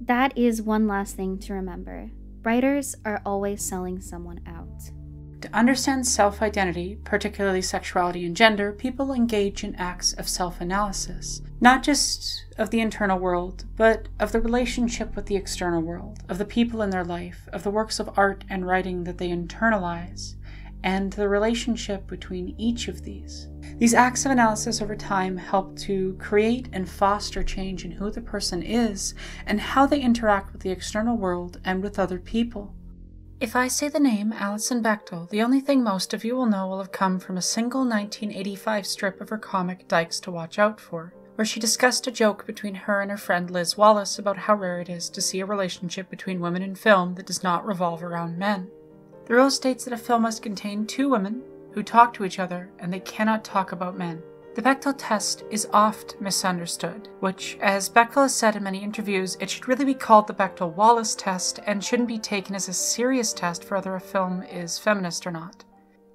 that is one last thing to remember. Writers are always selling someone out. To understand self-identity, particularly sexuality and gender, people engage in acts of self-analysis, not just of the internal world, but of the relationship with the external world, of the people in their life, of the works of art and writing that they internalize, and the relationship between each of these. These acts of analysis over time help to create and foster change in who the person is and how they interact with the external world and with other people. If I say the name Alison Bechdel, the only thing most of you will know will have come from a single 1985 strip of her comic Dykes to Watch Out For, where she discussed a joke between her and her friend Liz Wallace about how rare it is to see a relationship between women in film that does not revolve around men. The rule states that a film must contain two women who talk to each other and they cannot talk about men. The Bechdel test is oft misunderstood, which, as Bechdel has said in many interviews, it should really be called the Bechdel-Wallace test and shouldn't be taken as a serious test for whether a film is feminist or not.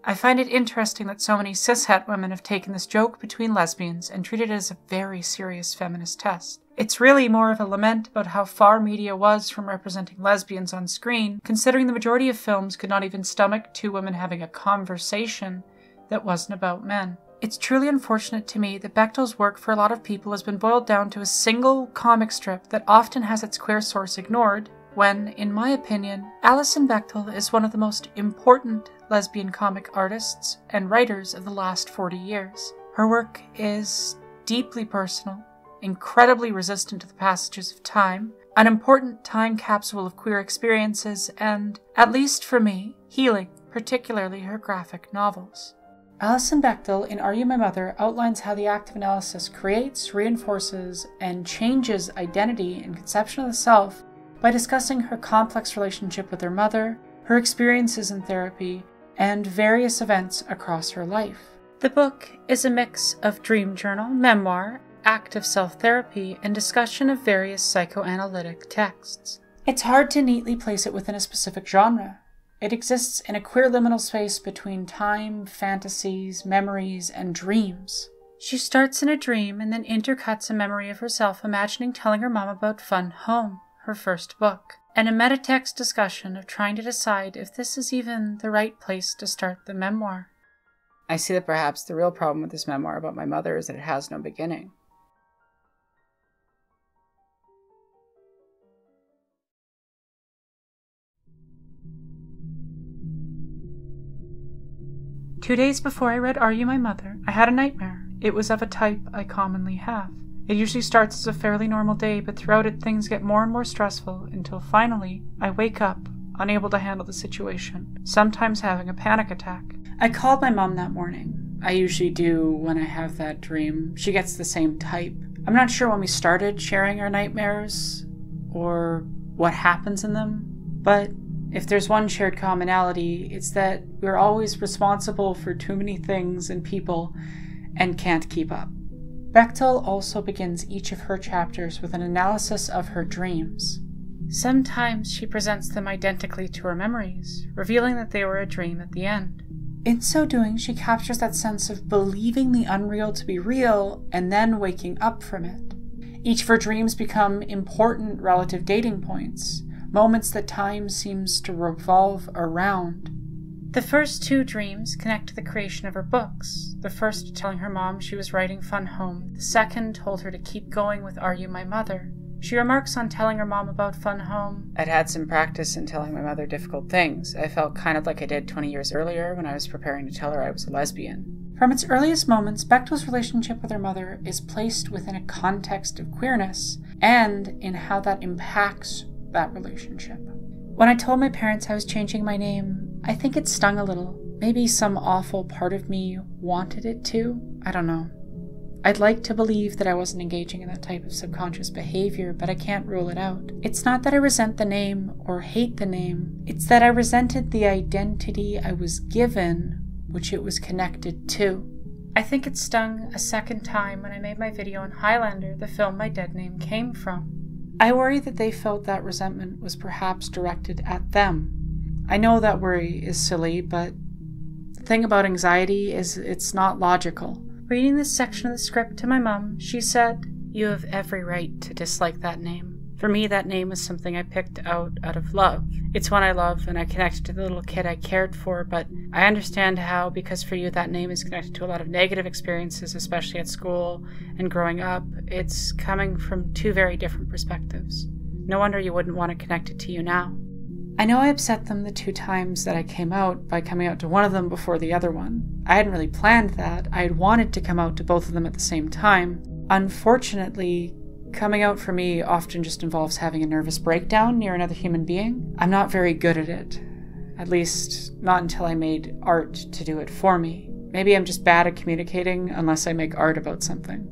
I find it interesting that so many cishet women have taken this joke between lesbians and treated it as a very serious feminist test. It's really more of a lament about how far media was from representing lesbians on screen, considering the majority of films could not even stomach two women having a conversation that wasn't about men. It's truly unfortunate to me that Bechdel's work for a lot of people has been boiled down to a single comic strip that often has its queer source ignored, when, in my opinion, Alison Bechdel is one of the most important lesbian comic artists and writers of the last 40 years. Her work is deeply personal, incredibly resistant to the passages of time, an important time capsule of queer experiences, and, at least for me, healing, particularly her graphic novels. Alison Bechdel, in Are You My Mother, outlines how the act of analysis creates, reinforces, and changes identity and conception of the self by discussing her complex relationship with her mother, her experiences in therapy, and various events across her life. The book is a mix of dream journal, memoir, act of self-therapy, and discussion of various psychoanalytic texts. It's hard to neatly place it within a specific genre. It exists in a queer liminal space between time, fantasies, memories, and dreams. She starts in a dream and then intercuts a memory of herself imagining telling her mom about Fun Home, her first book, and a metatext discussion of trying to decide if this is even the right place to start the memoir. I see that perhaps the real problem with this memoir about my mother is that it has no beginning. "2 days before I read Are You My Mother, I had a nightmare. It was of a type I commonly have. It usually starts as a fairly normal day, but throughout it things get more and more stressful until finally I wake up, unable to handle the situation, sometimes having a panic attack. I called my mom that morning. I usually do when I have that dream. She gets the same type. I'm not sure when we started sharing our nightmares or what happens in them, but if there's one shared commonality, it's that we're always responsible for too many things and people and can't keep up. Bechdel also begins each of her chapters with an analysis of her dreams. Sometimes she presents them identically to her memories, revealing that they were a dream at the end. In so doing, she captures that sense of believing the unreal to be real and then waking up from it. Each of her dreams become important relative dating points, moments that time seems to revolve around. The first two dreams connect to the creation of her books. The first telling her mom she was writing Fun Home. The second told her to keep going with Are You My Mother. She remarks on telling her mom about Fun Home. I'd had some practice in telling my mother difficult things. I felt kind of like I did 20 years earlier when I was preparing to tell her I was a lesbian. From its earliest moments, Bechdel's relationship with her mother is placed within a context of queerness and in how that impacts that relationship. When I told my parents I was changing my name, I think it stung a little. Maybe some awful part of me wanted it to. I don't know. I'd like to believe that I wasn't engaging in that type of subconscious behavior, but I can't rule it out. It's not that I resent the name or hate the name. It's that I resented the identity I was given, which it was connected to. I think it stung a second time when I made my video on Highlander, the film my dead name came from. I worry that they felt that resentment was perhaps directed at them. I know that worry is silly, but the thing about anxiety is it's not logical. Reading this section of the script to my mom, she said, "You have every right to dislike that name. For me, that name was something I picked out of love. It's one I love, and I connected to the little kid I cared for, but I understand how, because for you that name is connected to a lot of negative experiences, especially at school and growing up. It's coming from two very different perspectives. No wonder you wouldn't want to connect it to you now. I know I upset them the 2 times that I came out by coming out to one of them before the other one. I hadn't really planned that. I had wanted to come out to both of them at the same time. Unfortunately, coming out for me often just involves having a nervous breakdown near another human being. I'm not very good at it. At least, not until I made art to do it for me. Maybe I'm just bad at communicating unless I make art about something.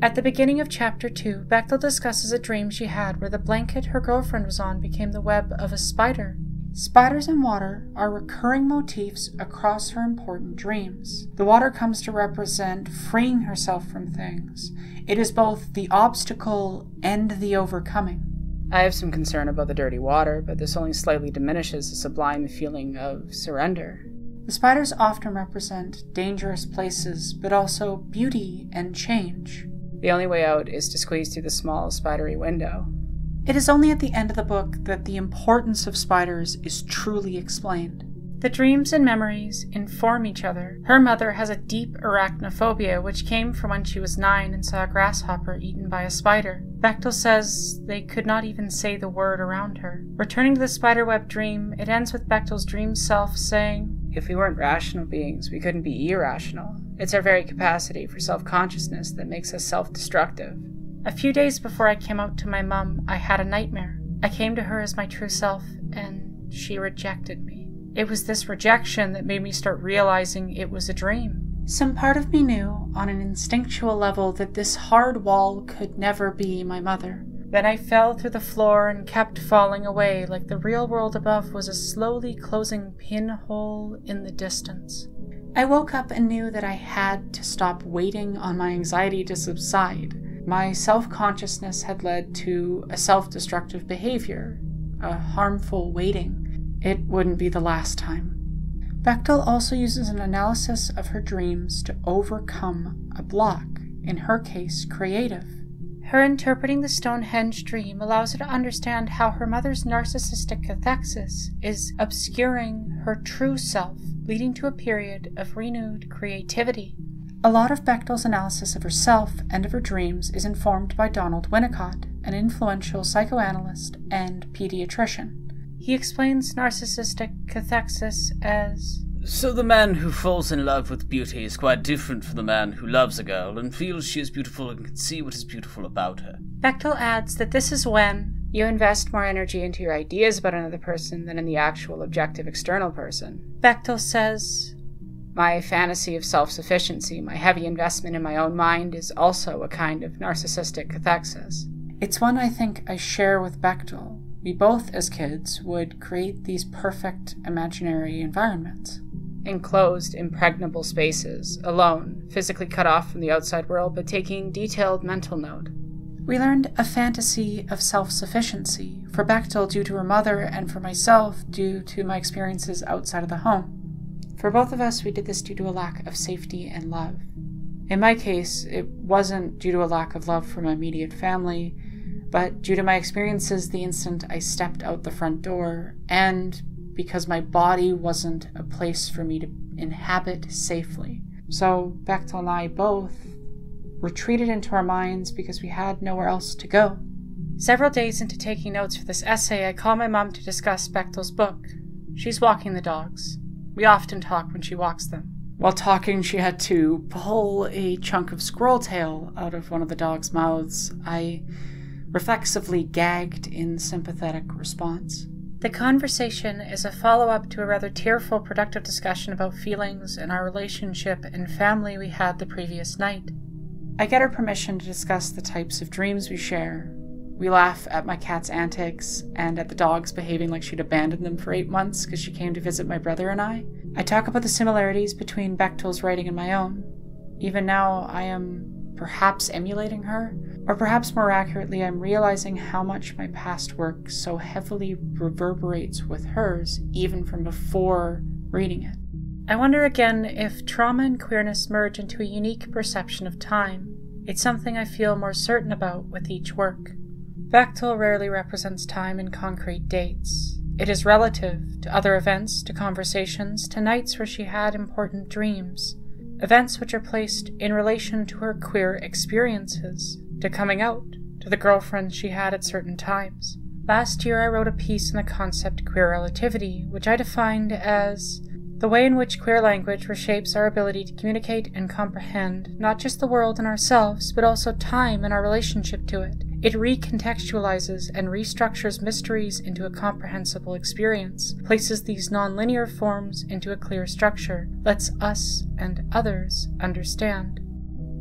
At the beginning of Chapter 2, Bechdel discusses a dream she had where the blanket her girlfriend was on became the web of a spider. Spiders and water are recurring motifs across her important dreams. The water comes to represent freeing herself from things. It is both the obstacle and the overcoming. I have some concern about the dirty water, but this only slightly diminishes the sublime feeling of surrender. The spiders often represent dangerous places, but also beauty and change. The only way out is to squeeze through the small, spidery window. It is only at the end of the book that the importance of spiders is truly explained. The dreams and memories inform each other. Her mother has a deep arachnophobia, which came from when she was 9 and saw a grasshopper eaten by a spider. Bechdel says they could not even say the word around her. Returning to the spiderweb dream, it ends with Bechdel's dream self saying, "If we weren't rational beings, we couldn't be irrational. It's our very capacity for self-consciousness that makes us self-destructive." A few days before I came out to my mum, I had a nightmare. I came to her as my true self, and she rejected me. It was this rejection that made me start realizing it was a dream. Some part of me knew, on an instinctual level, that this hard wall could never be my mother. Then I fell through the floor and kept falling away, like the real world above was a slowly closing pinhole in the distance. I woke up and knew that I had to stop waiting on my anxiety to subside. My self-consciousness had led to a self-destructive behavior, a harmful waiting. It wouldn't be the last time. Bechdel also uses an analysis of her dreams to overcome a block, in her case, creative. Her interpreting the Stonehenge dream allows her to understand how her mother's narcissistic cathexis is obscuring her true self, leading to a period of renewed creativity. A lot of Bechdel's analysis of herself and of her dreams is informed by Donald Winnicott, an influential psychoanalyst and pediatrician. He explains narcissistic cathexis as, "So the man who falls in love with beauty is quite different from the man who loves a girl and feels she is beautiful and can see what is beautiful about her." Bechdel adds that this is when you invest more energy into your ideas about another person than in the actual objective external person. Bechdel says, "My fantasy of self-sufficiency, my heavy investment in my own mind is also a kind of narcissistic cathexis." It's one I think I share with Bechdel. We both, as kids, would create these perfect imaginary environments. Enclosed, impregnable spaces, alone, physically cut off from the outside world, but taking detailed mental note. We learned a fantasy of self-sufficiency, for Bechdel due to her mother, and for myself due to my experiences outside of the home. For both of us, we did this due to a lack of safety and love. In my case, it wasn't due to a lack of love from my immediate family, but due to my experiences the instant I stepped out the front door, and because my body wasn't a place for me to inhabit safely. So Bechdel and I both retreated into our minds because we had nowhere else to go. Several days into taking notes for this essay, I call my mom to discuss Bechdel's book. She's walking the dogs. We often talk when she walks them. While talking, she had to pull a chunk of squirrel tail out of one of the dogs' mouths. I reflexively gagged in sympathetic response. The conversation is a follow-up to a rather tearful, productive discussion about feelings and our relationship and family we had the previous night. I get her permission to discuss the types of dreams we share. We laugh at my cat's antics and at the dogs behaving like she'd abandoned them for 8 months because she came to visit my brother and I. I talk about the similarities between Bechdel's writing and my own. Even now, I am perhaps emulating her, or perhaps more accurately, I'm realizing how much my past work so heavily reverberates with hers, even from before reading it. I wonder again if trauma and queerness merge into a unique perception of time. It's something I feel more certain about with each work. Bechdel rarely represents time in concrete dates. It is relative to other events, to conversations, to nights where she had important dreams. Events which are placed in relation to her queer experiences, to coming out, to the girlfriends she had at certain times. Last year I wrote a piece on the concept queer relativity, which I defined as the way in which queer language reshapes our ability to communicate and comprehend not just the world and ourselves, but also time and our relationship to it. It recontextualizes and restructures mysteries into a comprehensible experience, places these non-linear forms into a clear structure, lets us and others understand.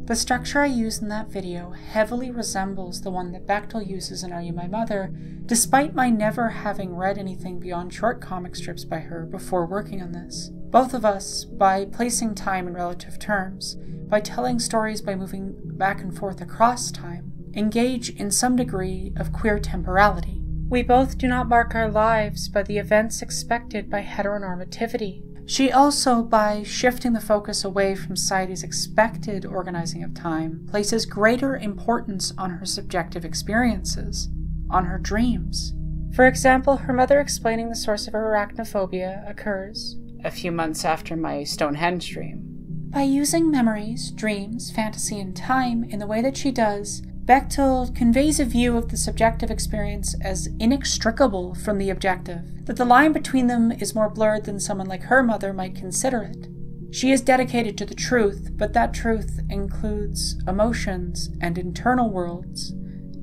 The structure I use in that video heavily resembles the one that Bechdel uses in Are You My Mother, despite my never having read anything beyond short comic strips by her before working on this. Both of us, by placing time in relative terms, by telling stories by moving back and forth across time, engage in some degree of queer temporality. We both do not mark our lives by the events expected by heteronormativity. She also, by shifting the focus away from society's expected organizing of time, places greater importance on her subjective experiences, on her dreams. For example, her mother explaining the source of her arachnophobia occurs a few months after my Stonehenge dream. By using memories, dreams, fantasy, and time in the way that she does, Bechdel conveys a view of the subjective experience as inextricable from the objective, that the line between them is more blurred than someone like her mother might consider it. She is dedicated to the truth, but that truth includes emotions and internal worlds,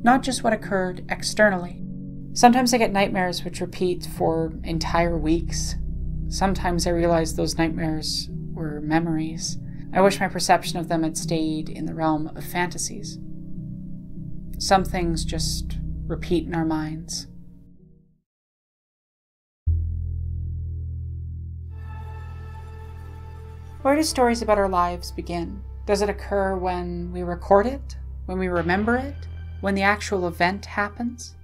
not just what occurred externally. Sometimes I get nightmares which repeat for entire weeks. Sometimes I realize those nightmares were memories. I wish my perception of them had stayed in the realm of fantasies. Some things just repeat in our minds. Where do stories about our lives begin? Does it occur when we record it? When we remember it? When the actual event happens?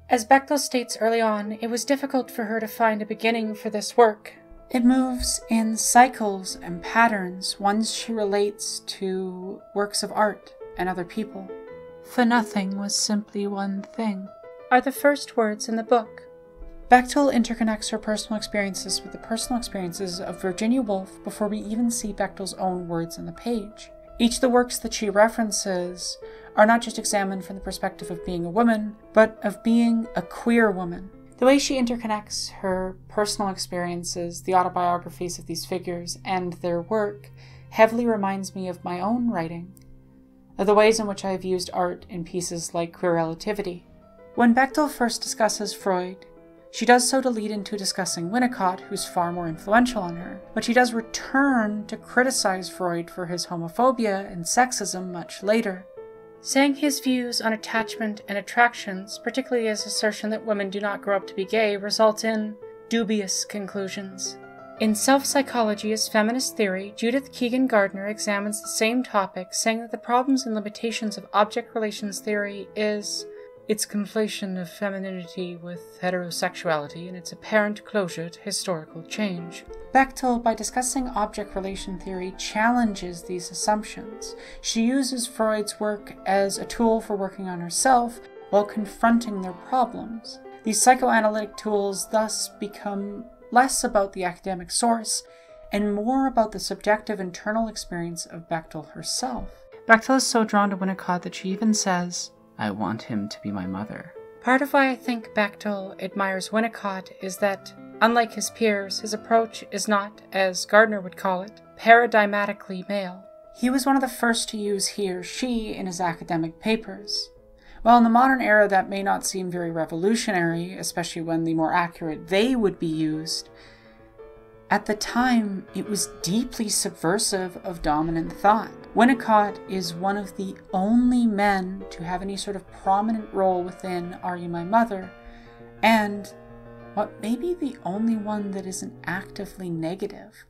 As Bechdel states early on, it was difficult for her to find a beginning for this work. It moves in cycles and patterns, ones she relates to works of art and other people. For nothing was simply one thing, are the first words in the book. Bechdel interconnects her personal experiences with the personal experiences of Virginia Woolf before we even see Bechdel's own words on the page. Each of the works that she references are not just examined from the perspective of being a woman, but of being a queer woman. The way she interconnects her personal experiences, the autobiographies of these figures, and their work heavily reminds me of my own writing, of the ways in which I have used art in pieces like Queer Relativity. When Bechdel first discusses Freud, she does so to lead into discussing Winnicott, who's far more influential on her, but she does return to criticize Freud for his homophobia and sexism much later, saying his views on attachment and attractions, particularly his assertion that women do not grow up to be gay, result in dubious conclusions. In Self-Psychology as Feminist Theory, Judith Keegan Gardner examines the same topic, saying that the problems and limitations of object relations theory is its conflation of femininity with heterosexuality and its apparent closure to historical change. Bechdel, by discussing object relation theory, challenges these assumptions. She uses Freud's work as a tool for working on herself while confronting their problems. These psychoanalytic tools thus become less about the academic source and more about the subjective internal experience of Bechdel herself. Bechdel is so drawn to Winnicott that she even says, "I want him to be my mother." Part of why I think Bechdel admires Winnicott is that, unlike his peers, his approach is not, as Gardner would call it, paradigmatically male. He was one of the first to use he or she in his academic papers. While in the modern era that may not seem very revolutionary, especially when the more accurate they would be used, at the time it was deeply subversive of dominant thought. Winnicott is one of the only men to have any sort of prominent role within Are You My Mother, and what may be the only one that isn't actively negative.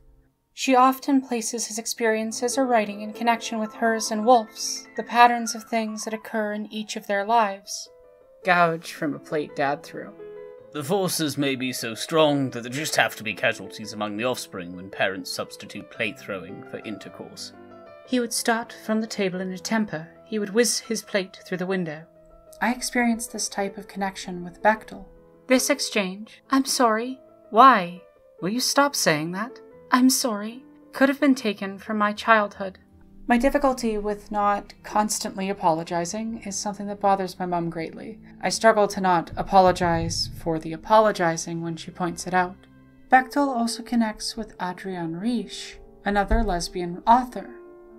She often places his experiences or writing in connection with hers and Woolf's, the patterns of things that occur in each of their lives. Gouge from a plate Dad threw. The forces may be so strong that there just have to be casualties among the offspring when parents substitute plate throwing for intercourse. He would start from the table in a temper. He would whiz his plate through the window. I experienced this type of connection with Bechdel. This exchange, "I'm sorry, why? Will you stop saying that? I'm sorry," could have been taken from my childhood. My difficulty with not constantly apologizing is something that bothers my mum greatly. I struggle to not apologize for the apologizing when she points it out. Bechdel also connects with Adrienne Rich, another lesbian author,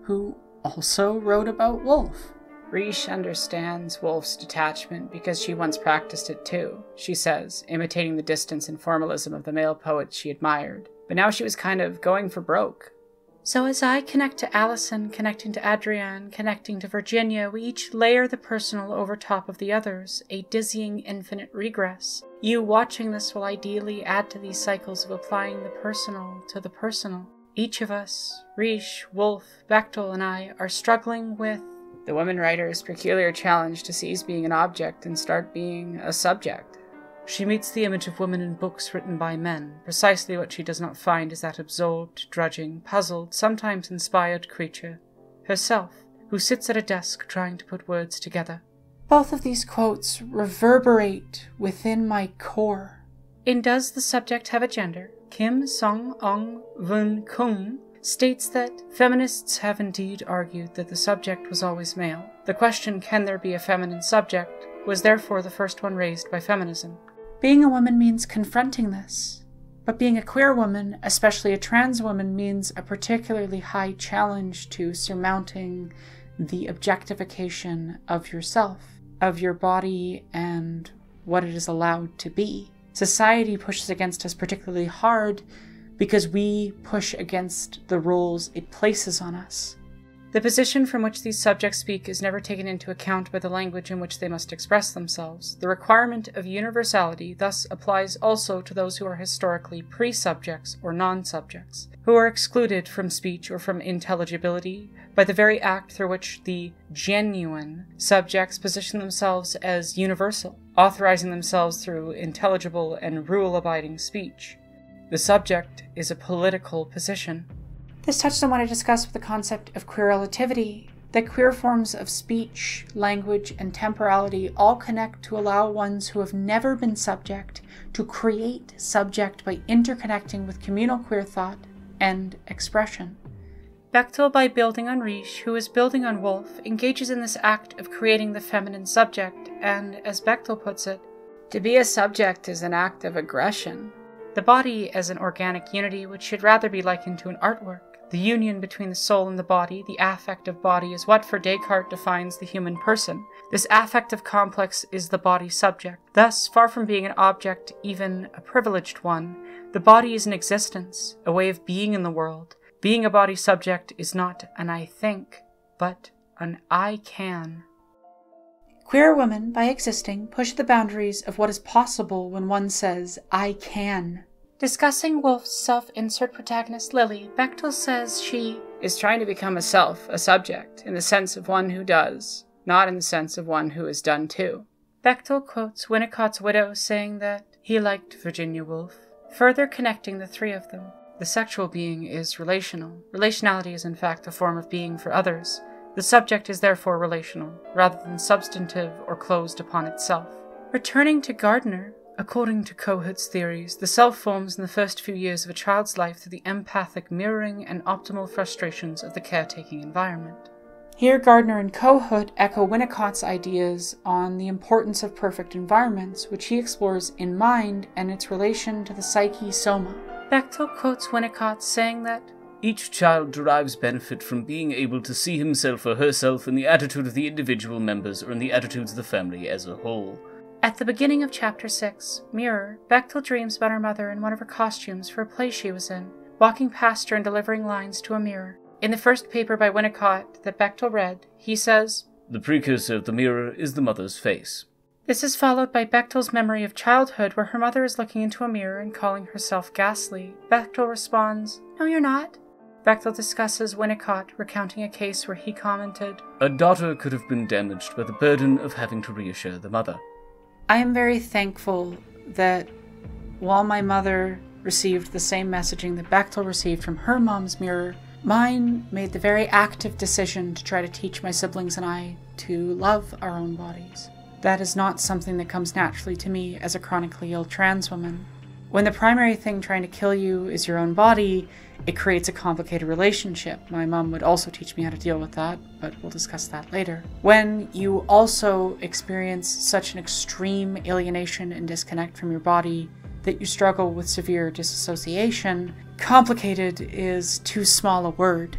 who also wrote about Woolf. Rich understands Woolf's detachment because she once practiced it too, she says, imitating the distance and formalism of the male poets she admired. But now she was kind of going for broke. So as I connect to Alison, connecting to Adrienne, connecting to Virginia, we each layer the personal over top of the others, a dizzying infinite regress. You watching this will ideally add to these cycles of applying the personal to the personal. Each of us, Rich, Woolf, Bechdel, and I, are struggling with the woman writer's peculiar challenge to cease being an object and start being a subject. She meets the image of woman in books written by men. Precisely what she does not find is that absorbed, drudging, puzzled, sometimes inspired creature, herself, who sits at a desk trying to put words together. Both of these quotes reverberate within my core. In Does the Subject Have a Gender? Kim Song-ong Wun Kung states that feminists have indeed argued that the subject was always male. The question, can there be a feminine subject, was therefore the first one raised by feminism. Being a woman means confronting this, but being a queer woman, especially a trans woman, means a particularly high challenge to surmounting the objectification of yourself, of your body, and what it is allowed to be. Society pushes against us particularly hard because we push against the roles it places on us. The position from which these subjects speak is never taken into account by the language in which they must express themselves. The requirement of universality thus applies also to those who are historically pre-subjects or non-subjects, who are excluded from speech or from intelligibility by the very act through which the genuine subjects position themselves as universal, authorizing themselves through intelligible and rule-abiding speech. The subject is a political position. This touched on what I discussed with the concept of queer relativity, that queer forms of speech, language, and temporality all connect to allow ones who have never been subject to create subject by interconnecting with communal queer thought and expression. Bechdel, by building on Rich, who is building on Woolf, engages in this act of creating the feminine subject, and, as Bechdel puts it, to be a subject is an act of aggression. The body as an organic unity which should rather be likened to an artwork. The union between the soul and the body, the affective body, is what for Descartes defines the human person. This affective complex is the body subject. Thus, far from being an object, even a privileged one, the body is an existence, a way of being in the world. Being a body subject is not an I think, but an I can. Queer women, by existing, push the boundaries of what is possible when one says, I can. Discussing Woolf's self-insert protagonist Lily, Bechdel says she is trying to become a self, a subject, in the sense of one who does, not in the sense of one who is done to. Bechdel quotes Winnicott's widow saying that he liked Virginia Woolf, further connecting the three of them. The sexual being is relational. Relationality is in fact a form of being for others. The subject is therefore relational, rather than substantive or closed upon itself. Returning to Gardner, according to Kohut's theories, the self forms in the first few years of a child's life through the empathic mirroring and optimal frustrations of the caretaking environment. Here, Gardner and Kohut echo Winnicott's ideas on the importance of perfect environments, which he explores in Mind and its relation to the psyche-soma. Bechdel quotes Winnicott saying that each child derives benefit from being able to see himself or herself in the attitude of the individual members or in the attitudes of the family as a whole. At the beginning of Chapter 6, Mirror, Bechdel dreams about her mother in one of her costumes for a play she was in, walking past her and delivering lines to a mirror. In the first paper by Winnicott that Bechdel read, he says, "The precursor of the mirror is the mother's face." This is followed by Bechdel's memory of childhood where her mother is looking into a mirror and calling herself ghastly. Bechdel responds, "No, you're not." Bechdel discusses Winnicott recounting a case where he commented, "A daughter could have been damaged by the burden of having to reassure the mother." I am very thankful that while my mother received the same messaging that Bechdel received from her mom's mirror, mine made the very active decision to try to teach my siblings and I to love our own bodies. That is not something that comes naturally to me as a chronically ill trans woman. When the primary thing trying to kill you is your own body, it creates a complicated relationship. My mom would also teach me how to deal with that, but we'll discuss that later. When you also experience such an extreme alienation and disconnect from your body that you struggle with severe disassociation, complicated is too small a word.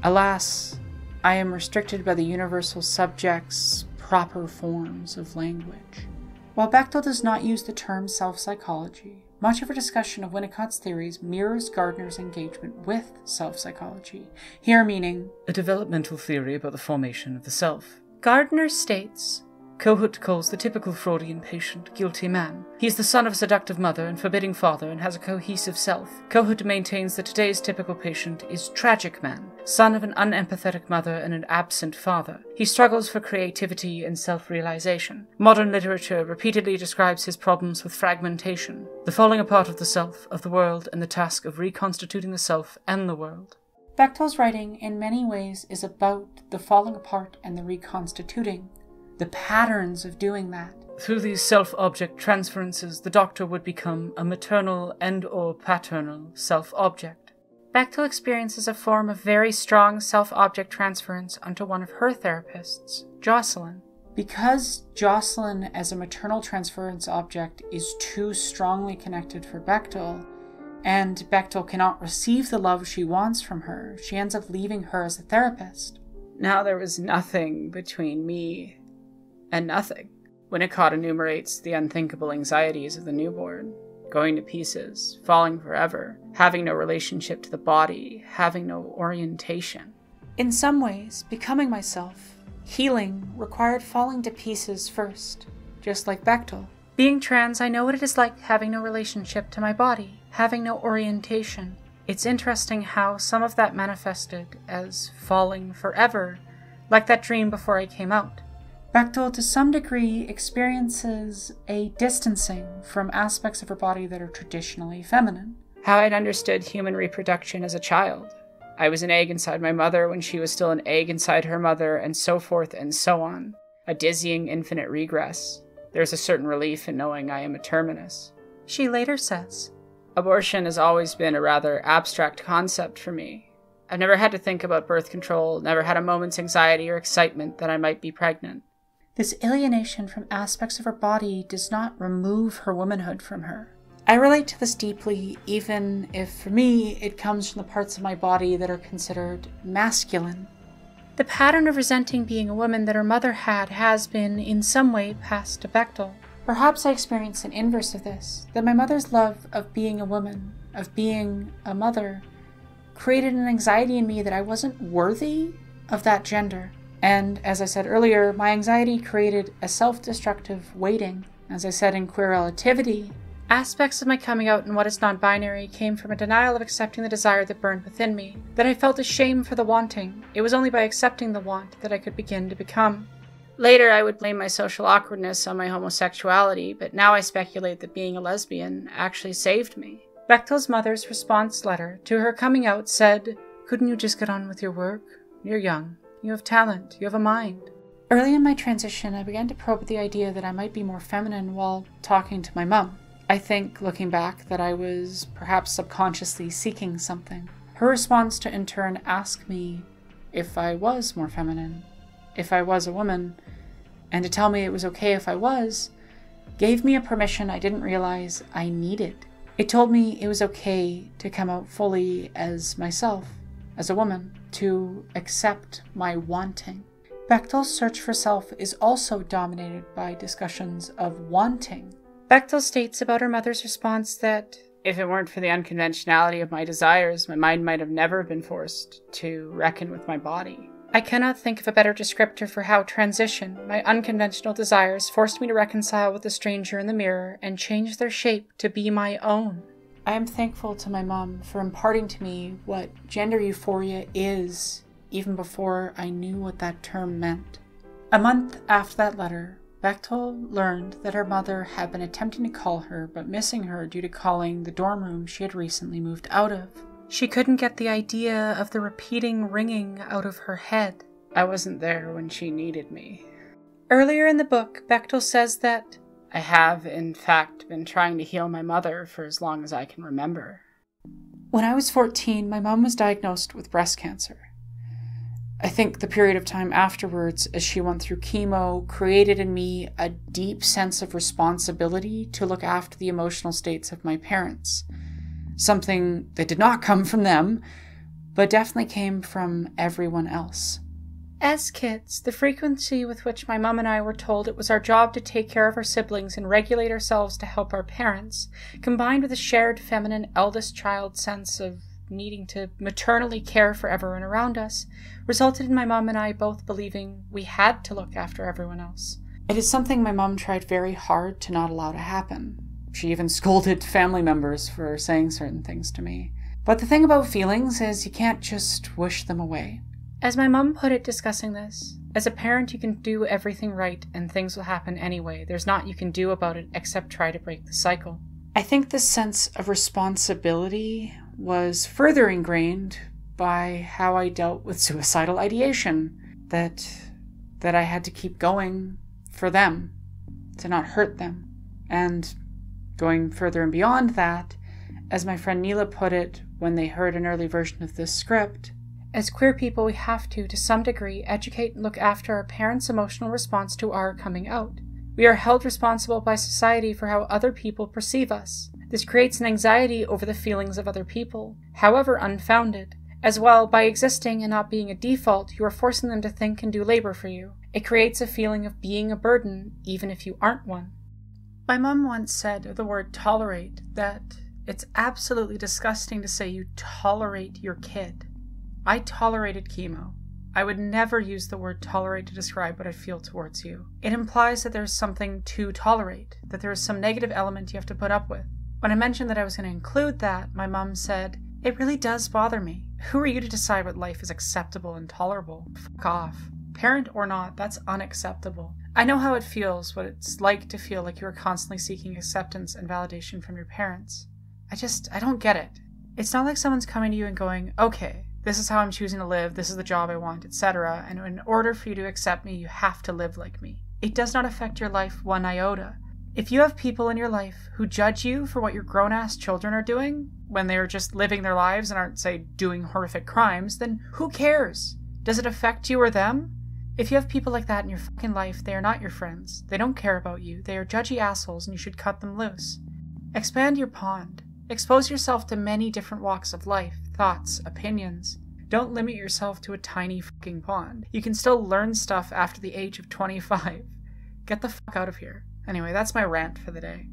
Alas, I am restricted by the universal subject's proper forms of language. While Bechdel does not use the term self-psychology, much of her discussion of Winnicott's theories mirrors Gardner's engagement with self-psychology, here meaning a developmental theory about the formation of the self. Gardner states, Kohut calls the typical Freudian patient guilty man. He is the son of a seductive mother and forbidding father and has a cohesive self. Kohut maintains that today's typical patient is tragic man, son of an unempathetic mother and an absent father. He struggles for creativity and self-realization. Modern literature repeatedly describes his problems with fragmentation, the falling apart of the self, of the world, and the task of reconstituting the self and the world. Bechdel's writing in many ways is about the falling apart and the reconstituting. The patterns of doing that. Through these self-object transferences, the doctor would become a maternal and/or paternal self-object. Bechdel experiences a form of very strong self-object transference onto one of her therapists, Jocelyn. Because Jocelyn as a maternal transference object is too strongly connected for Bechdel, and Bechdel cannot receive the love she wants from her, she ends up leaving her as a therapist. Now there was nothing between me and nothing. Winnicott enumerates the unthinkable anxieties of the newborn, going to pieces, falling forever, having no relationship to the body, having no orientation. In some ways, becoming myself, healing, required falling to pieces first, just like Bechdel. Being trans, I know what it is like having no relationship to my body, having no orientation. It's interesting how some of that manifested as falling forever, like that dream before I came out. Bechdel, to some degree, experiences a distancing from aspects of her body that are traditionally feminine. How I'd understood human reproduction as a child. I was an egg inside my mother when she was still an egg inside her mother, and so forth and so on. A dizzying infinite regress. There's a certain relief in knowing I am a terminus. She later says, abortion has always been a rather abstract concept for me. I've never had to think about birth control, never had a moment's anxiety or excitement that I might be pregnant. This alienation from aspects of her body does not remove her womanhood from her. I relate to this deeply, even if for me it comes from the parts of my body that are considered masculine. The pattern of resenting being a woman that her mother had has been, in some way, passed to Bechdel. Perhaps I experienced an inverse of this, that my mother's love of being a woman, of being a mother, created an anxiety in me that I wasn't worthy of that gender. And, as I said earlier, my anxiety created a self-destructive waiting. As I said in Queer Relativity, aspects of my coming out in what is non-binary came from a denial of accepting the desire that burned within me, that I felt a shame for the wanting. It was only by accepting the want that I could begin to become. Later, I would blame my social awkwardness on my homosexuality, but now I speculate that being a lesbian actually saved me. Bechdel's mother's response letter to her coming out said, "Couldn't you just get on with your work? You're young. You have talent. You have a mind." Early in my transition, I began to probe the idea that I might be more feminine while talking to my mum. I think, looking back, that I was perhaps subconsciously seeking something. Her response to in turn ask me if I was more feminine, if I was a woman, and to tell me it was okay if I was, gave me a permission I didn't realize I needed. It told me it was okay to come out fully as myself, as a woman, to accept my wanting. Bechdel's search for self is also dominated by discussions of wanting. Bechdel states about her mother's response that, if it weren't for the unconventionality of my desires, my mind might have never been forced to reckon with my body. I cannot think of a better descriptor for how transition, my unconventional desires, forced me to reconcile with the stranger in the mirror and change their shape to be my own. I am thankful to my mom for imparting to me what gender euphoria is, even before I knew what that term meant. A month after that letter, Bechdel learned that her mother had been attempting to call her, but missing her due to calling the dorm room she had recently moved out of. She couldn't get the idea of the repeating ringing out of her head. I wasn't there when she needed me. Earlier in the book, Bechdel says that I have, in fact, been trying to heal my mother for as long as I can remember. When I was 14, my mom was diagnosed with breast cancer. I think the period of time afterwards, as she went through chemo, created in me a deep sense of responsibility to look after the emotional states of my parents. Something that did not come from them, but definitely came from everyone else. as kids, the frequency with which my mom and I were told it was our job to take care of our siblings and regulate ourselves to help our parents, combined with a shared feminine eldest child sense of needing to maternally care for everyone around us, resulted in my mom and I both believing we had to look after everyone else. It is something my mom tried very hard to not allow to happen. She even scolded family members for saying certain things to me. But the thing about feelings is you can't just wish them away. As my mom put it discussing this, as a parent you can do everything right and things will happen anyway. There's naught you can do about it except try to break the cycle. I think this sense of responsibility was further ingrained by how I dealt with suicidal ideation, that I had to keep going for them, to not hurt them. And going further and beyond that, as my friend Neala put it when they heard an early version of this script, as queer people, we have to some degree, educate and look after our parents' emotional response to our coming out. We are held responsible by society for how other people perceive us. This creates an anxiety over the feelings of other people, however unfounded. As well, by existing and not being a default, you are forcing them to think and do labor for you. It creates a feeling of being a burden, even if you aren't one. My mom once said of the word tolerate that it's absolutely disgusting to say you tolerate your kid. I tolerated chemo. I would never use the word tolerate to describe what I feel towards you. It implies that there's something to tolerate, that there is some negative element you have to put up with. When I mentioned that I was going to include that, my mom said, "It really does bother me. Who are you to decide what life is acceptable and tolerable? Fuck off. Parent or not, that's unacceptable." I know how it feels, what it's like to feel like you are constantly seeking acceptance and validation from your parents. I don't get it. It's not like someone's coming to you and going, "Okay, this is how I'm choosing to live, this is the job I want, etc. And in order for you to accept me, you have to live like me." It does not affect your life one iota. If you have people in your life who judge you for what your grown-ass children are doing, when they are just living their lives and aren't, say, doing horrific crimes, then who cares? Does it affect you or them? If you have people like that in your fucking life, they are not your friends. They don't care about you. They are judgy assholes and you should cut them loose. Expand your pond. Expose yourself to many different walks of life, thoughts, opinions. Don't limit yourself to a tiny fucking pond. You can still learn stuff after the age of 25. Get the fuck out of here. Anyway, that's my rant for the day.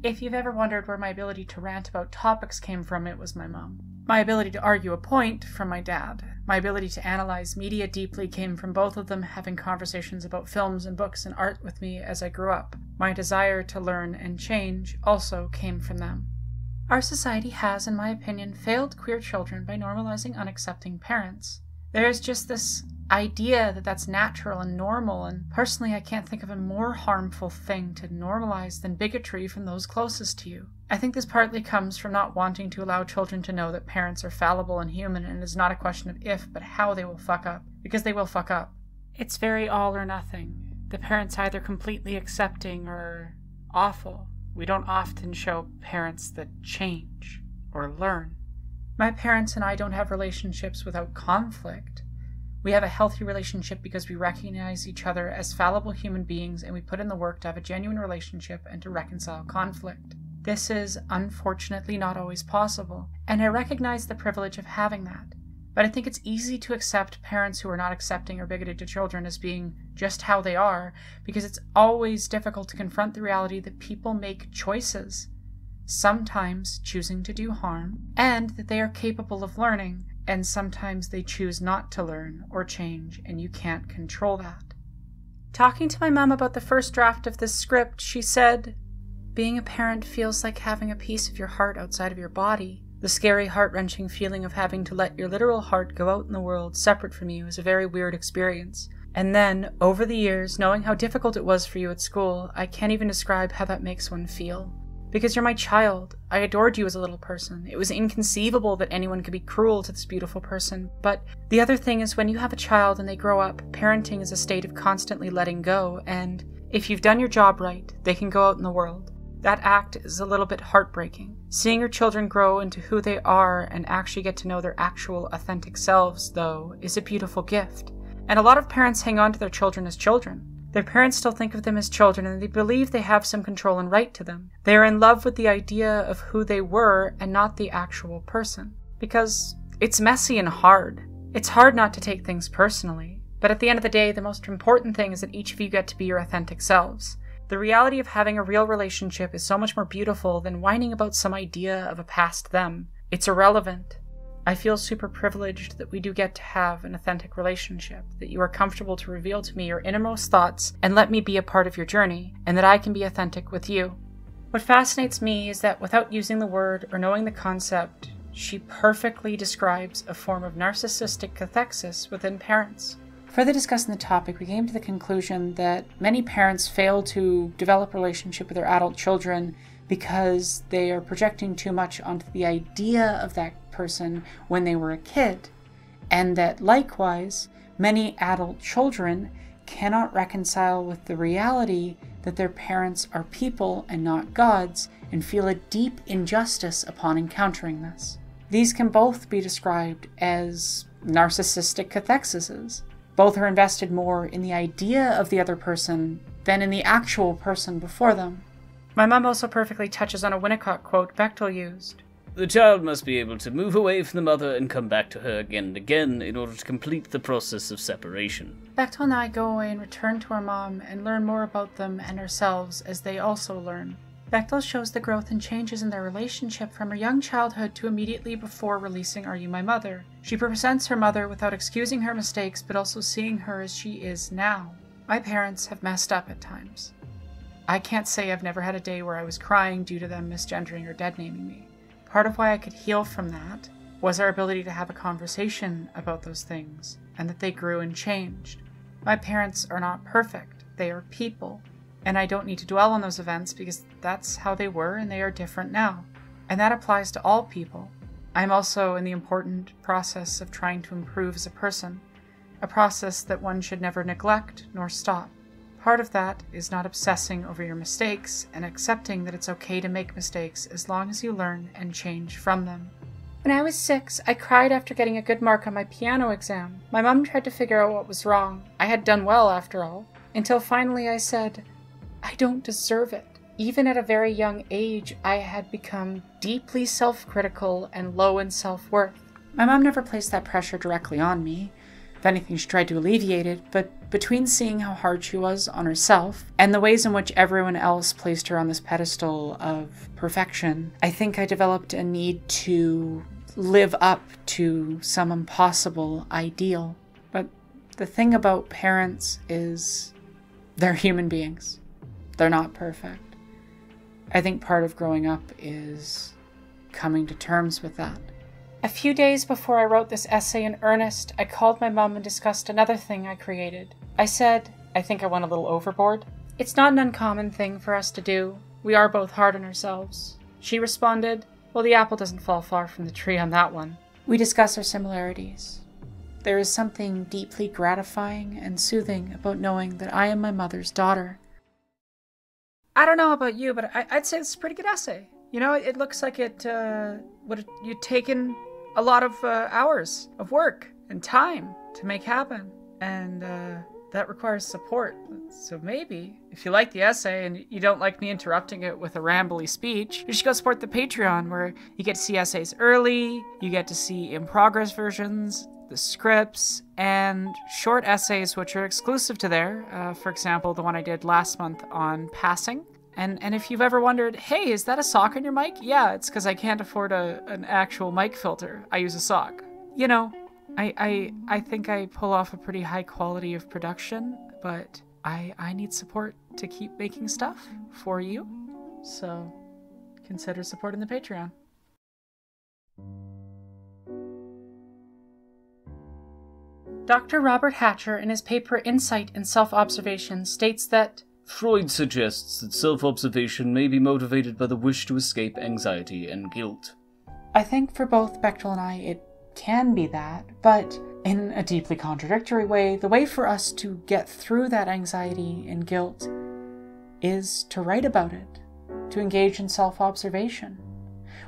If you've ever wondered where my ability to rant about topics came from, it was my mom. My ability to argue a point from my dad. My ability to analyze media deeply came from both of them having conversations about films and books and art with me as I grew up. My desire to learn and change also came from them. Our society has, in my opinion, failed queer children by normalizing unaccepting parents. There is just this idea that that's natural and normal, and personally I can't think of a more harmful thing to normalize than bigotry from those closest to you. I think this partly comes from not wanting to allow children to know that parents are fallible and human, and it's not a question of if, but how they will fuck up, because they will fuck up. It's very all or nothing. The parent's either completely accepting or awful. We don't often show parents that change or learn. My parents and I don't have relationships without conflict. We have a healthy relationship because we recognize each other as fallible human beings and we put in the work to have a genuine relationship and to reconcile conflict. This is, unfortunately, not always possible, and I recognize the privilege of having that. But I think it's easy to accept parents who are not accepting or bigoted to children as being just how they are, because it's always difficult to confront the reality that people make choices, sometimes choosing to do harm, and that they are capable of learning, and sometimes they choose not to learn or change, and you can't control that. Talking to my mom about the first draft of this script, she said, "Being a parent feels like having a piece of your heart outside of your body. The scary, heart-wrenching feeling of having to let your literal heart go out in the world separate from you is a very weird experience. And then, over the years, knowing how difficult it was for you at school, I can't even describe how that makes one feel. Because you're my child. I adored you as a little person. It was inconceivable that anyone could be cruel to this beautiful person. But the other thing is, when you have a child and they grow up, parenting is a state of constantly letting go, and if you've done your job right, they can go out in the world. That act is a little bit heartbreaking. Seeing your children grow into who they are and actually get to know their actual authentic selves, though, is a beautiful gift. And a lot of parents hang on to their children as children. Their parents still think of them as children, and they believe they have some control and right to them. They are in love with the idea of who they were and not the actual person. Because it's messy and hard. It's hard not to take things personally. But at the end of the day, the most important thing is that each of you get to be your authentic selves. The reality of having a real relationship is so much more beautiful than whining about some idea of a past them. It's irrelevant. I feel super privileged that we do get to have an authentic relationship, that you are comfortable to reveal to me your innermost thoughts and let me be a part of your journey, and that I can be authentic with you. What fascinates me is that without using the word or knowing the concept, she perfectly describes a form of narcissistic cathexis within parents. Further discussing the topic, we came to the conclusion that many parents fail to develop a relationship with their adult children because they are projecting too much onto the idea of that person when they were a kid, and that likewise, many adult children cannot reconcile with the reality that their parents are people and not gods, and feel a deep injustice upon encountering this. These can both be described as narcissistic cathexis. Both are invested more in the idea of the other person than in the actual person before them. My mom also perfectly touches on a Winnicott quote Bechdel used. The child must be able to move away from the mother and come back to her again and again in order to complete the process of separation. Bechdel and I go away and return to our mom and learn more about them and ourselves as they also learn. Bechdel shows the growth and changes in their relationship from her young childhood to immediately before releasing Are You My Mother? She presents her mother without excusing her mistakes, but also seeing her as she is now. My parents have messed up at times. I can't say I've never had a day where I was crying due to them misgendering or dead-naming me. Part of why I could heal from that was our ability to have a conversation about those things, and that they grew and changed. My parents are not perfect. They are people. And I don't need to dwell on those events because that's how they were and they are different now. And that applies to all people. I'm also in the important process of trying to improve as a person, a process that one should never neglect nor stop. Part of that is not obsessing over your mistakes and accepting that it's okay to make mistakes as long as you learn and change from them. When I was 6, I cried after getting a good mark on my piano exam. My mom tried to figure out what was wrong. I had done well after all. Until finally I said, I don't deserve it. Even at a very young age, I had become deeply self-critical and low in self-worth. My mom never placed that pressure directly on me. If anything, she tried to alleviate it, but between seeing how hard she was on herself and the ways in which everyone else placed her on this pedestal of perfection, I think I developed a need to live up to some impossible ideal. But the thing about parents is they're human beings. They're not perfect. I think part of growing up is coming to terms with that. A few days before I wrote this essay in earnest, I called my mom and discussed another thing I created. I said, I think I went a little overboard. It's not an uncommon thing for us to do. We are both hard on ourselves. She responded, well, the apple doesn't fall far from the tree on that one. We discuss our similarities. There is something deeply gratifying and soothing about knowing that I am my mother's daughter. I don't know about you, but I'd say it's a pretty good essay. You know, it looks like you'd taken a lot of hours of work and time to make happen, and that requires support. So maybe, if you like the essay and you don't like me interrupting it with a rambly speech, you should go support the Patreon, where you get to see essays early, you get to see in-progress versions, the scripts, and short essays which are exclusive to there. For example, the one I did last month on passing. And if you've ever wondered, hey, is that a sock on your mic? Yeah, it's because I can't afford an actual mic filter. I use a sock. You know, I think I pull off a pretty high quality of production, but I need support to keep making stuff for you. So consider supporting the Patreon. Dr. Robert Hatcher, in his paper Insight and Self-Observation, states that Freud suggests that self-observation may be motivated by the wish to escape anxiety and guilt. I think for both Bechdel and I, it can be that, but in a deeply contradictory way, the way for us to get through that anxiety and guilt is to write about it, to engage in self-observation.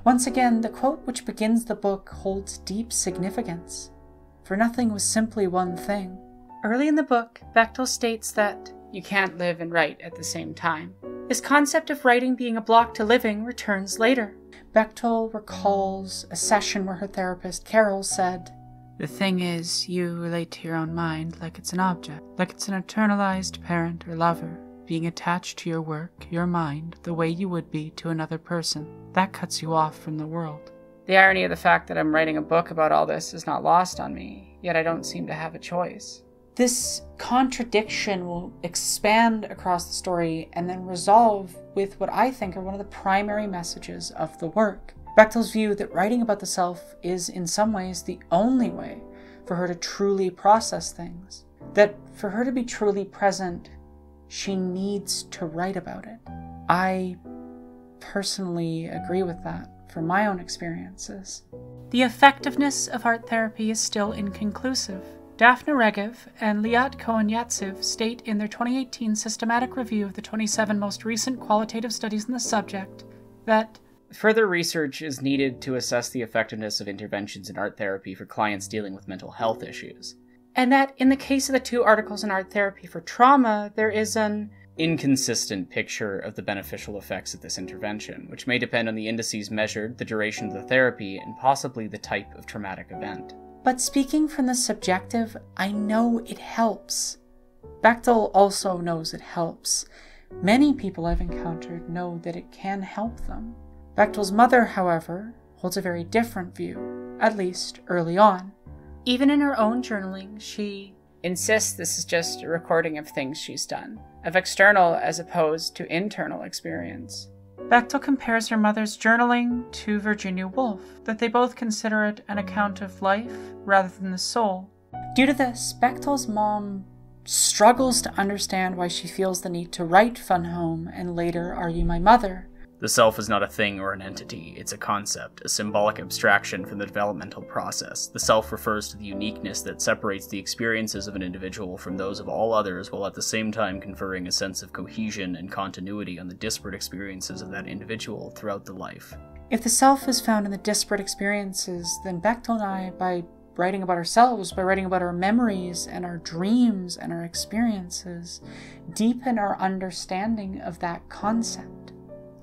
Once again, the quote which begins the book holds deep significance, for nothing was simply one thing. Early in the book, Bechdel states that You can't live and write at the same time. this concept of writing being a block to living returns later. Bechdel recalls a session where her therapist, Carol, said, The thing is, you relate to your own mind like it's an object, like it's an internalized parent or lover, being attached to your work, your mind, the way you would be to another person. That cuts you off from the world. The irony of the fact that I'm writing a book about all this is not lost on me, yet I don't seem to have a choice. This contradiction will expand across the story and then resolve with what I think are one of the primary messages of the work. Bechdel's view that writing about the self is in some ways the only way for her to truly process things. That for her to be truly present, she needs to write about it. I personally agree with that from my own experiences. The effectiveness of art therapy is still inconclusive. Daphne Regev and Liat Cohen-Yatsev state in their 2018 systematic review of the 27 most recent qualitative studies on the subject that further research is needed to assess the effectiveness of interventions in art therapy for clients dealing with mental health issues. and that in the case of the 2 articles in art therapy for trauma, there is an inconsistent picture of the beneficial effects of this intervention, which may depend on the indices measured, the duration of the therapy, and possibly the type of traumatic event. But speaking from the subjective, I know it helps. Bechdel also knows it helps. Many people I've encountered know that it can help them. Bechdel's mother, however, holds a very different view, at least early on. even in her own journaling, she Insists this is just a recording of things she's done, of external as opposed to internal experience. Bechdel compares her mother's journaling to Virginia Woolf, that they both consider it an account of life rather than the soul. Due to this, Bechdel's mom struggles to understand why she feels the need to write Fun Home and later Are You My Mother? The self is not a thing or an entity, it's a concept, a symbolic abstraction from the developmental process. The self refers to the uniqueness that separates the experiences of an individual from those of all others, while at the same time conferring a sense of cohesion and continuity on the disparate experiences of that individual throughout the life. If the self is found in the disparate experiences, then Bechdel and I, by writing about ourselves, by writing about our memories and our dreams and our experiences, deepen our understanding of that concept.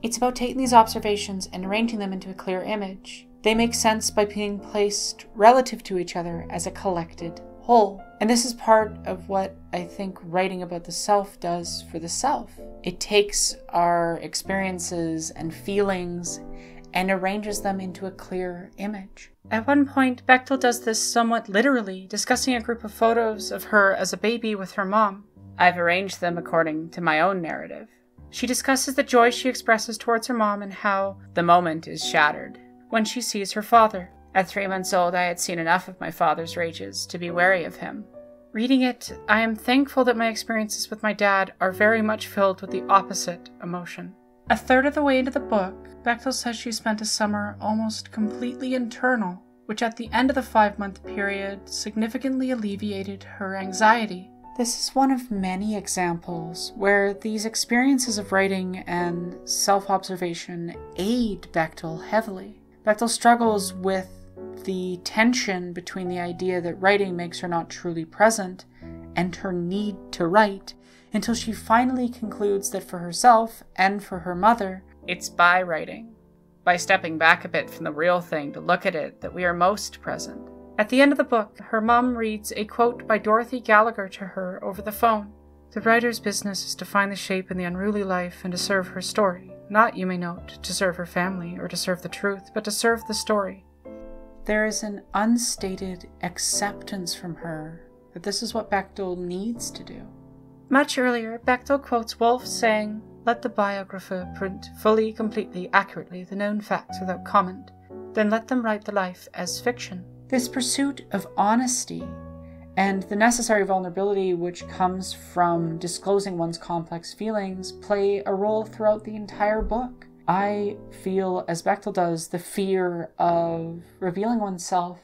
It's about taking these observations and arranging them into a clear image. They make sense by being placed relative to each other as a collected whole. And this is part of what I think writing about the self does for the self. It takes our experiences and feelings and arranges them into a clear image. At one point, Bechdel does this somewhat literally, discussing a group of photos of her as a baby with her mom. I've arranged them according to my own narrative. She discusses the joy she expresses towards her mom and how The moment is shattered. when she sees her father. At 3 months old, I had seen enough of my father's rages to be wary of him. Reading it, I am thankful that my experiences with my dad are very much filled with the opposite emotion. A third of the way into the book, Bechdel says she spent a summer almost completely internal, which at the end of the 5-month period significantly alleviated her anxiety. This is one of many examples where these experiences of writing and self-observation aid Bechdel heavily. Bechdel struggles with the tension between the idea that writing makes her not truly present and her need to write, until she finally concludes that for herself and for her mother, It's by writing, by stepping back a bit from the real thing to look at it, that we are most present. At the end of the book, her mom reads a quote by Dorothy Gallagher to her over the phone. The writer's business is to find the shape in the unruly life and to serve her story. Not, you may note, to serve her family or to serve the truth, but to serve the story. there is an unstated acceptance from her that this is what Bechdel needs to do. Much earlier, Bechdel quotes Woolf saying, "Let the biographer print fully, completely, accurately the known facts without comment. Then let them write the life as fiction." This pursuit of honesty and the necessary vulnerability which comes from disclosing one's complex feelings play a role throughout the entire book. I feel, as Bechdel does, the fear of revealing oneself,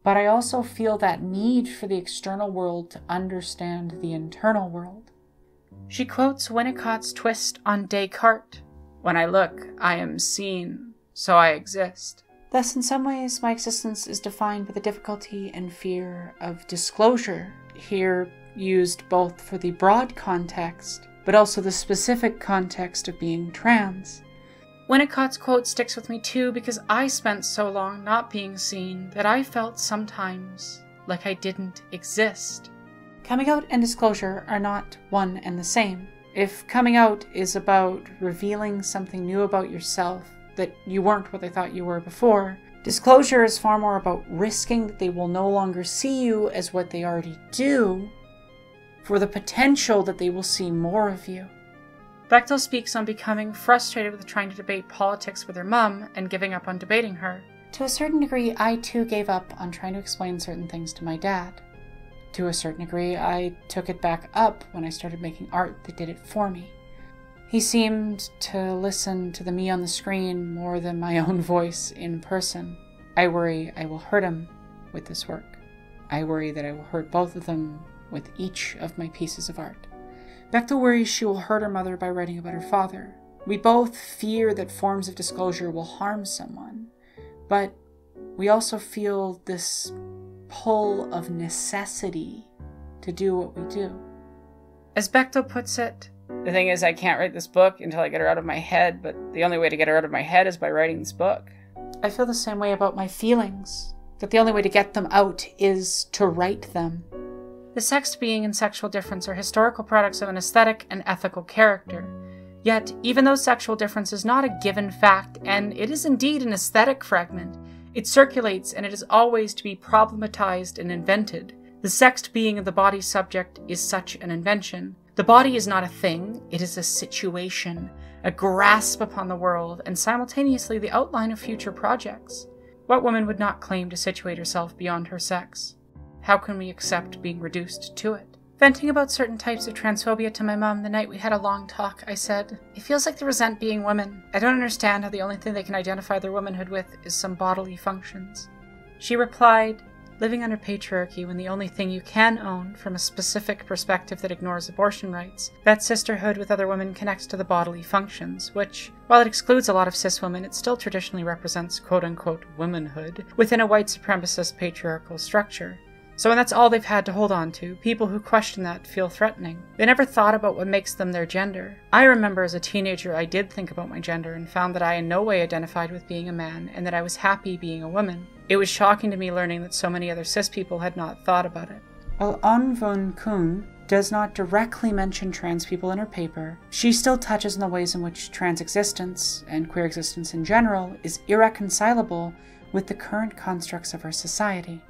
but I also feel that need for the external world to understand the internal world. She quotes Winnicott's twist on Descartes, "When I look, I am seen, so I exist." Thus, in some ways, my existence is defined by the difficulty and fear of disclosure, here used both for the broad context, but also the specific context of being trans. Winnicott's quote sticks with me too because I spent so long not being seen that I felt sometimes like I didn't exist. Coming out and disclosure are not one and the same. If coming out is about revealing something new about yourself, that you weren't what they thought you were before, disclosure is far more about risking that they will no longer see you as what they already do, for the potential that they will see more of you. Bechdel speaks on becoming frustrated with trying to debate politics with her mum and giving up on debating her. To a certain degree, I too gave up on trying to explain certain things to my dad. To a certain degree, I took it back up when I started making art that did it for me. He seemed to listen to the me on the screen more than my own voice in person. I worry I will hurt him with this work. I worry that I will hurt both of them with each of my pieces of art. Bechdel worries she will hurt her mother by writing about her father. We both fear that forms of disclosure will harm someone, but we also feel this pull of necessity to do what we do. As Bechdel puts it, "The thing is, I can't write this book until I get her out of my head, but the only way to get her out of my head is by writing this book." I feel the same way about my feelings, that the only way to get them out is to write them. the sexed being and sexual difference are historical products of an aesthetic and ethical character. Yet, even though sexual difference is not a given fact, and it is indeed an aesthetic fragment, it circulates and it is always to be problematized and invented. The sexed being of the body subject is such an invention. The body is not a thing, it is a situation, a grasp upon the world, and simultaneously the outline of future projects. What woman would not claim to situate herself beyond her sex? How can we accept being reduced to it? Venting about certain types of transphobia to my mum the night we had a long talk, I said, "It feels like they resent being women. I don't understand how the only thing they can identify their womanhood with is some bodily functions." She replied, "Living under patriarchy when the only thing you can own, from a specific perspective that ignores abortion rights, that sisterhood with other women connects to the bodily functions, which, while it excludes a lot of cis women, it still traditionally represents quote-unquote womanhood within a white supremacist patriarchal structure. So when that's all they've had to hold on to, people who question that feel threatening. They never thought about what makes them their gender. I remember as a teenager I did think about my gender and found that I in no way identified with being a man and that I was happy being a woman. It was shocking to me learning that so many other cis people had not thought about it." While An von Kuhn does not directly mention trans people in her paper, she still touches on the ways in which trans existence, and queer existence in general, is irreconcilable with the current constructs of our society.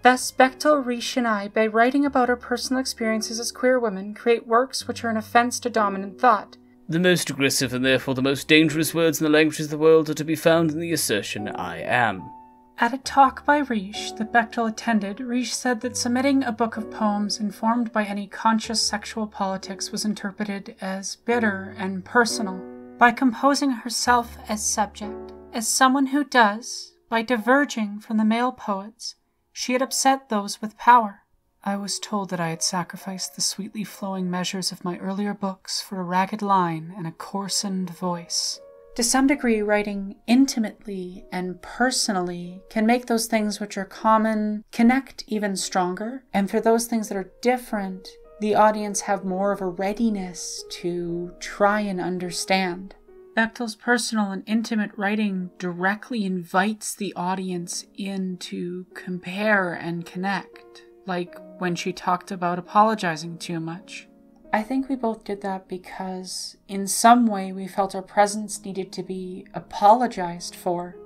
Thus, Bechdel, Riesch, and I, by writing about our personal experiences as queer women, create works which are an offense to dominant thought. The most aggressive and therefore the most dangerous words in the languages of the world are to be found in the assertion, "I am." At a talk by Riesch that Bechdel attended, Riesch said that submitting a book of poems informed by any conscious sexual politics was interpreted as bitter and personal. By composing herself as subject, as someone who does, by diverging from the male poets, she had upset those with power. I was told that I had sacrificed the sweetly flowing measures of my earlier books for a ragged line and a coarsened voice. To some degree, writing intimately and personally can make those things which are common connect even stronger, and for those things that are different, the audience have more of a readiness to try and understand. Bechdel's personal and intimate writing directly invites the audience in to compare and connect, like when she talked about apologizing too much. I think we both did that because in some way we felt our presence needed to be apologized for.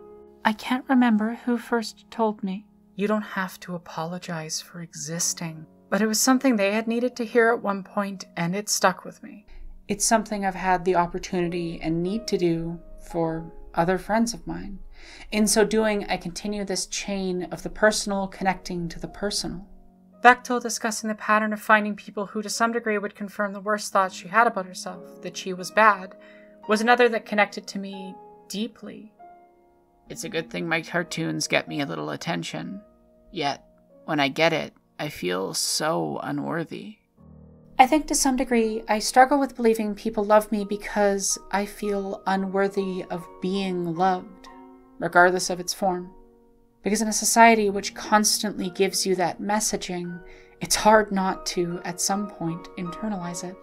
I can't remember who first told me, "You don't have to apologize for existing." But it was something they had needed to hear at one point, and it stuck with me. It's something I've had the opportunity and need to do for other friends of mine. In so doing, I continue this chain of the personal connecting to the personal. Bechdel, discussing the pattern of finding people who to some degree would confirm the worst thoughts she had about herself, that she was bad, was another that connected to me deeply. It's a good thing my cartoons get me a little attention. Yet, when I get it, I feel so unworthy. I think to some degree, I struggle with believing people love me because I feel unworthy of being loved, regardless of its form. Because in a society which constantly gives you that messaging, it's hard not to, at some point, internalize it.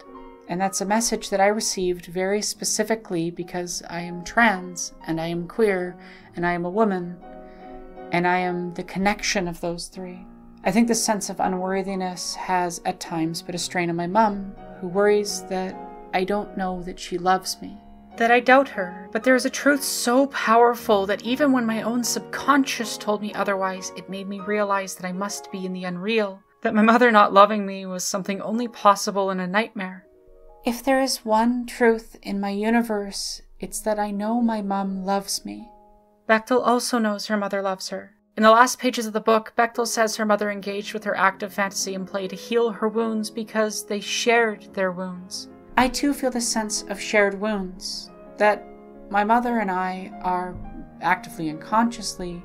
And that's a message that I received very specifically because I am trans, and I am queer, and I am a woman, and I am the connection of those three. I think this sense of unworthiness has, at times, put a strain on my mum, who worries that I don't know that she loves me. That I doubt her, but there is a truth so powerful that even when my own subconscious told me otherwise, it made me realize that I must be in the unreal, that my mother not loving me was something only possible in a nightmare. If there is one truth in my universe, it's that I know my mum loves me. Bechdel also knows her mother loves her. In the last pages of the book, Bechdel says her mother engaged with her active fantasy and play to heal her wounds because they shared their wounds. I too feel the sense of shared wounds, that my mother and I are actively and consciously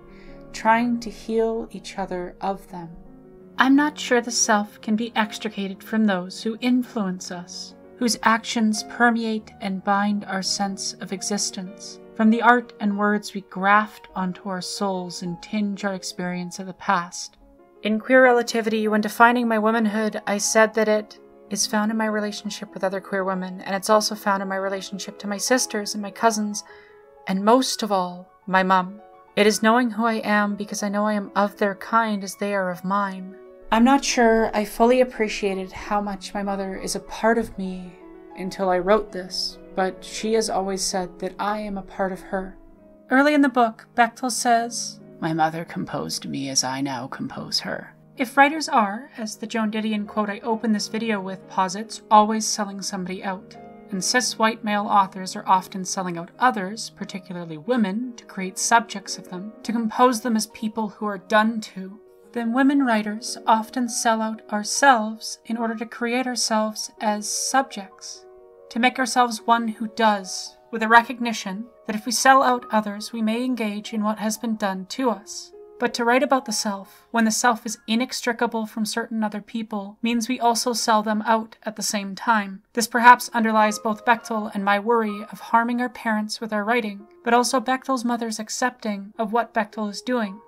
trying to heal each other of them. I'm not sure the self can be extricated from those who influence us, whose actions permeate and bind our sense of existence, from the art and words we graft onto our souls and tinge our experience of the past. In Queer Relativity, when defining my womanhood, I said that it is found in my relationship with other queer women, and it's also found in my relationship to my sisters and my cousins, and most of all, my mum. It is knowing who I am because I know I am of their kind as they are of mine. I'm not sure I fully appreciated how much my mother is a part of me until I wrote this, but she has always said that I am a part of her. Early in the book, Bechdel says, My mother composed me as I now compose her. If writers are, as the Joan Didion quote I opened this video with posits, always selling somebody out, and cis white male authors are often selling out others, particularly women, to create subjects of them, to compose them as people who are done to, then women writers often sell out ourselves in order to create ourselves as subjects, to make ourselves one who does, with a recognition that if we sell out others, we may engage in what has been done to us. But to write about the self, when the self is inextricable from certain other people, means we also sell them out at the same time. This perhaps underlies both Bechdel and my worry of harming our parents with our writing, but also Bechdel's mother's accepting of what Bechdel is doing.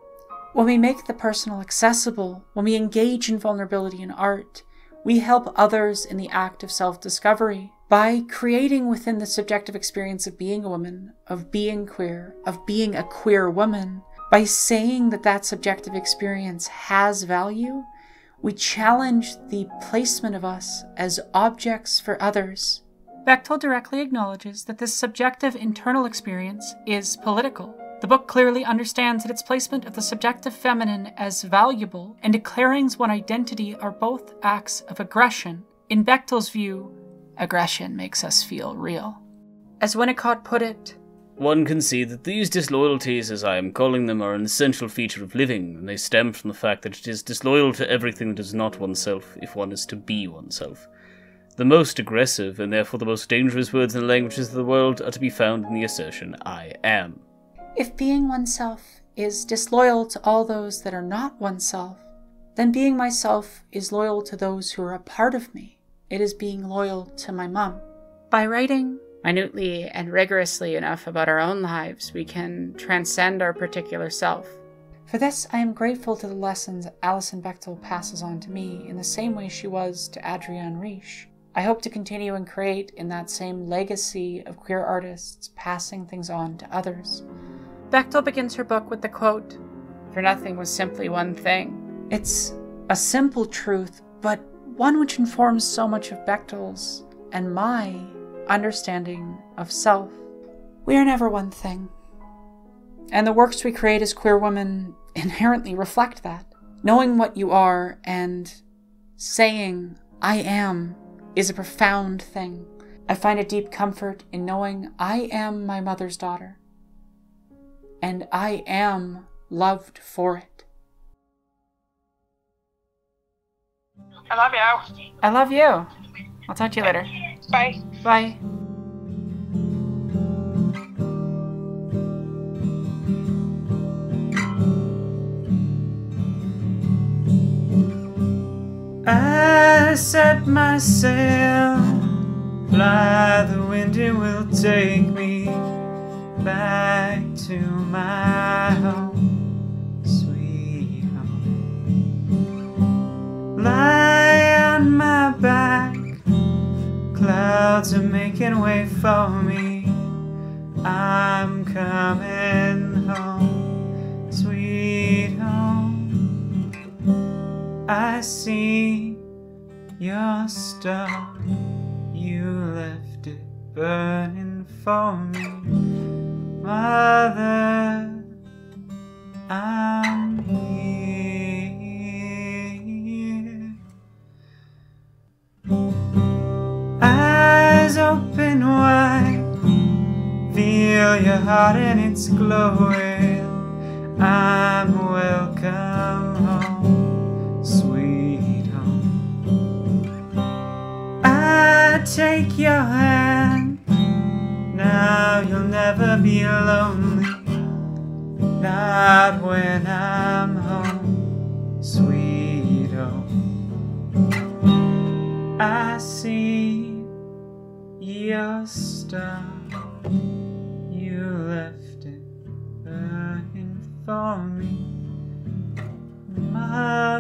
When we make the personal accessible, when we engage in vulnerability in art, we help others in the act of self-discovery. By creating within the subjective experience of being a woman, of being queer, of being a queer woman, by saying that that subjective experience has value, we challenge the placement of us as objects for others. Bechdel directly acknowledges that this subjective internal experience is political. The book clearly understands that its placement of the subjective feminine as valuable and declaring one's identity are both acts of aggression. In Bechdel's view, aggression makes us feel real. As Winnicott put it, One can see that these disloyalties, as I am calling them, are an essential feature of living, and they stem from the fact that it is disloyal to everything that is not oneself if one is to be oneself. The most aggressive, and therefore the most dangerous words in the languages of the world are to be found in the assertion, I am. If being oneself is disloyal to all those that are not oneself, then being myself is loyal to those who are a part of me. It is being loyal to my mum. by writing minutely and rigorously enough about our own lives, we can transcend our particular self. For this, I am grateful to the lessons Alison Bechdel passes on to me in the same way she was to Adrienne Rich. I hope to continue and create in that same legacy of queer artists passing things on to others. Bechdel begins her book with the quote, For nothing was simply one thing. It's a simple truth, but one which informs so much of Bechdel's and my understanding of self. We are never one thing. And the works we create as queer women inherently reflect that. Knowing what you are and saying, I am, is a profound thing. I find a deep comfort in knowing I am my mother's daughter. And I am loved for it. I love you. I love you. I'll talk to you later. Bye. Bye. I set my sail, fly the wind, it will take me back to my home, sweet home. Lie on my back, clouds are making way for me. I'm coming home, sweet home. I see your star, you left it burning for me. Mother, I'm here. Eyes open wide, feel your heart and it's glowing. I'm welcome home, sweet home. I take your hand, now you'll never be lonely. Not when I'm home, sweet home. I see your star, you left it burning for me. My